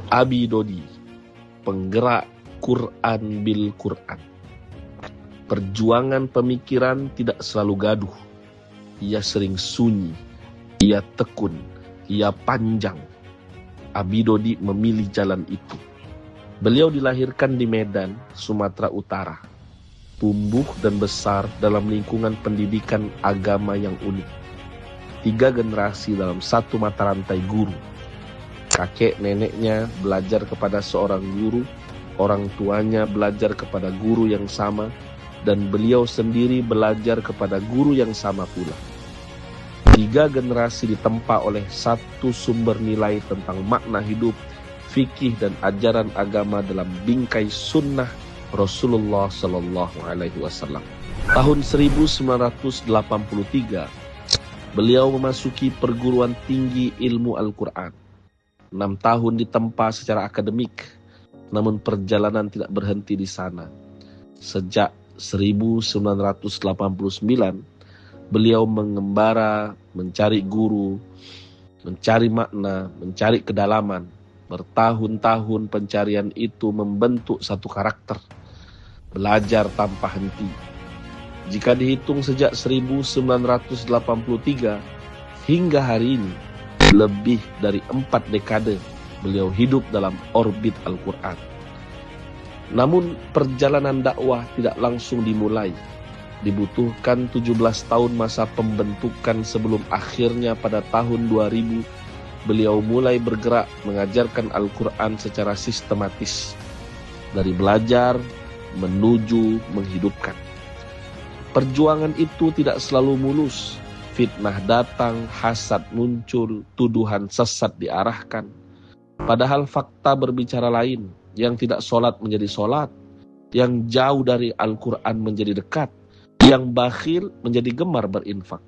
Abi Dodi, penggerak Quran bil Quran. Perjuangan pemikiran tidak selalu gaduh. Ia sering sunyi, ia tekun, ia panjang. Abi Dodi memilih jalan itu. Beliau dilahirkan di Medan, Sumatera Utara. Tumbuh dan besar dalam lingkungan pendidikan agama yang unik. 3 generasi dalam satu mata rantai guru. Kakek neneknya belajar kepada seorang guru, orang tuanya belajar kepada guru yang sama, dan beliau sendiri belajar kepada guru yang sama pula. 3 generasi ditempa oleh satu sumber nilai tentang makna hidup, fikih dan ajaran agama dalam bingkai sunnah Rasulullah Sallallahu Alaihi Wasallam. Tahun 1983, beliau memasuki perguruan tinggi ilmu Al-Quran. 6 tahun ditempa secara akademik, namun perjalanan tidak berhenti di sana. Sejak 1989, beliau mengembara, mencari guru, mencari makna, mencari kedalaman. Bertahun-tahun pencarian itu membentuk satu karakter, belajar tanpa henti. Jika dihitung sejak 1983 hingga hari ini, lebih dari 4 dekade beliau hidup dalam orbit Al-Quran. Namun perjalanan dakwah tidak langsung dimulai. Dibutuhkan 17 tahun masa pembentukan sebelum akhirnya pada tahun 2000 beliau mulai bergerak mengajarkan Al-Quran secara sistematis. Dari belajar menuju menghidupkan. Perjuangan itu tidak selalu mulus. Fitnah datang, hasad muncul, tuduhan sesat diarahkan. Padahal fakta berbicara lain. Yang tidak sholat menjadi sholat. Yang jauh dari Al-Quran menjadi dekat. Yang bakhil menjadi gemar berinfak.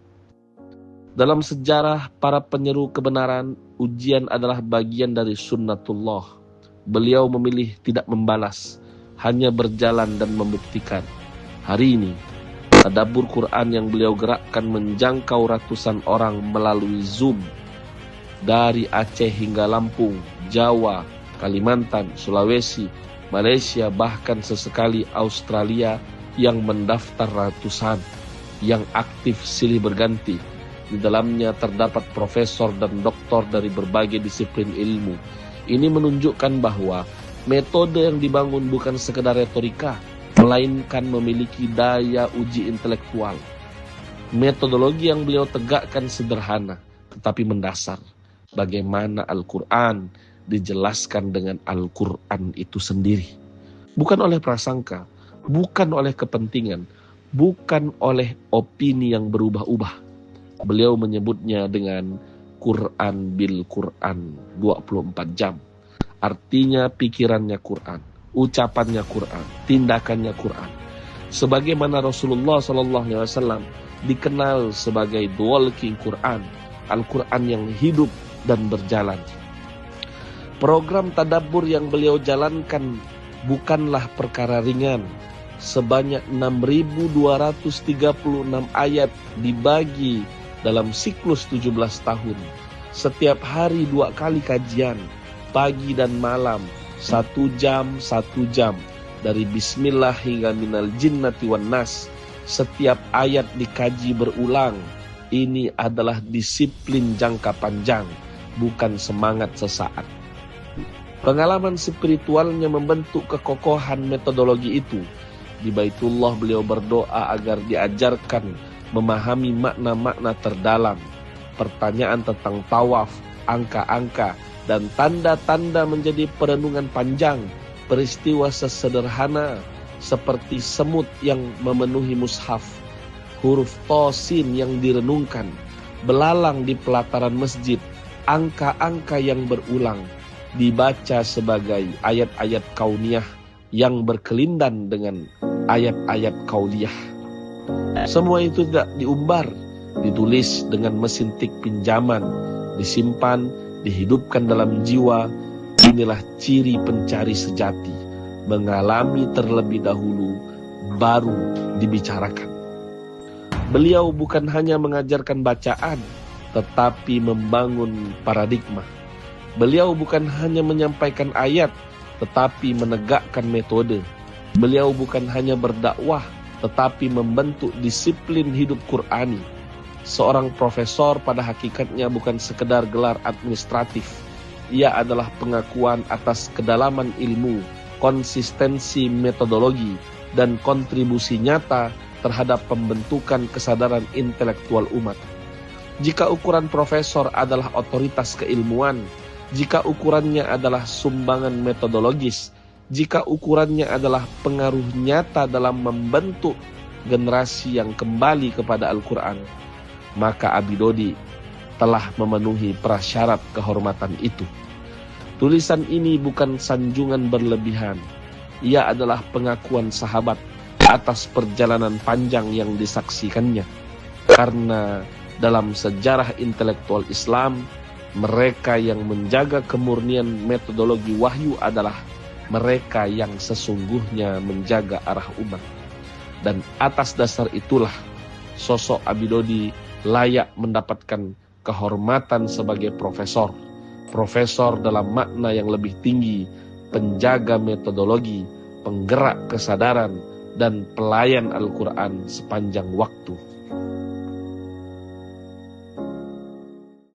Dalam sejarah para penyeru kebenaran, ujian adalah bagian dari sunnatullah. Beliau memilih tidak membalas, hanya berjalan dan membuktikan. Hari ini, tadabbur Quran yang beliau gerakkan menjangkau ratusan orang melalui Zoom. Dari Aceh hingga Lampung, Jawa, Kalimantan, Sulawesi, Malaysia, bahkan sesekali Australia yang mendaftar ratusan, yang aktif silih berganti. Di dalamnya terdapat profesor dan doktor dari berbagai disiplin ilmu. Ini menunjukkan bahwa metode yang dibangun bukan sekedar retorika, melainkan memiliki daya uji intelektual. Metodologi yang beliau tegakkan sederhana, tetapi mendasar. Bagaimana Al-Quran dijelaskan dengan Al-Quran itu sendiri. Bukan oleh prasangka, bukan oleh kepentingan, bukan oleh opini yang berubah-ubah. Beliau menyebutnya dengan Quran bil Quran, 24 jam. Artinya pikirannya Quran, ucapannya Quran, tindakannya Quran. Sebagaimana Rasulullah SAW dikenal sebagai the walking Quran, Al-Quran yang hidup dan berjalan. Program tadabbur yang beliau jalankan bukanlah perkara ringan. Sebanyak 6.236 ayat dibagi dalam siklus 17 tahun. Setiap hari 2 kali kajian, pagi dan malam, 1 jam, 1 jam. Dari Bismillah hingga Minal Jinnati wan Nas. Setiap ayat dikaji berulang. Ini adalah disiplin jangka panjang, bukan semangat sesaat. Pengalaman spiritualnya membentuk kekokohan metodologi itu. Di Baitullah beliau berdoa agar diajarkan memahami makna-makna terdalam. Pertanyaan tentang tawaf, angka-angka, dan tanda-tanda menjadi perenungan panjang. Peristiwa sesederhana seperti semut yang memenuhi mushaf, huruf tosin yang direnungkan, belalang di pelataran masjid, angka-angka yang berulang, dibaca sebagai ayat-ayat kauniyah yang berkelindan dengan ayat-ayat kauliyah. Semua itu tidak diumbar, ditulis dengan mesin tik pinjaman, disimpan, dihidupkan dalam jiwa. Inilah ciri pencari sejati, mengalami terlebih dahulu, baru dibicarakan. Beliau bukan hanya mengajarkan bacaan, tetapi membangun paradigma. Beliau bukan hanya menyampaikan ayat, tetapi menegakkan metode. Beliau bukan hanya berdakwah, tetapi membentuk disiplin hidup Qur'ani. Seorang profesor pada hakikatnya bukan sekedar gelar administratif. Ia adalah pengakuan atas kedalaman ilmu, konsistensi metodologi, dan kontribusi nyata terhadap pembentukan kesadaran intelektual umat. Jika ukuran profesor adalah otoritas keilmuan, jika ukurannya adalah sumbangan metodologis, jika ukurannya adalah pengaruh nyata dalam membentuk generasi yang kembali kepada Al-Quran, maka Abidodi telah memenuhi prasyarat kehormatan itu. Tulisan ini bukan sanjungan berlebihan. Ia adalah pengakuan sahabat atas perjalanan panjang yang disaksikannya. Karena dalam sejarah intelektual Islam, mereka yang menjaga kemurnian metodologi wahyu adalah mereka yang sesungguhnya menjaga arah umat. Dan atas dasar itulah sosok Abidodi layak mendapatkan kehormatan sebagai profesor. Profesor dalam makna yang lebih tinggi, penjaga metodologi, penggerak kesadaran, dan pelayan Al-Quran sepanjang waktu.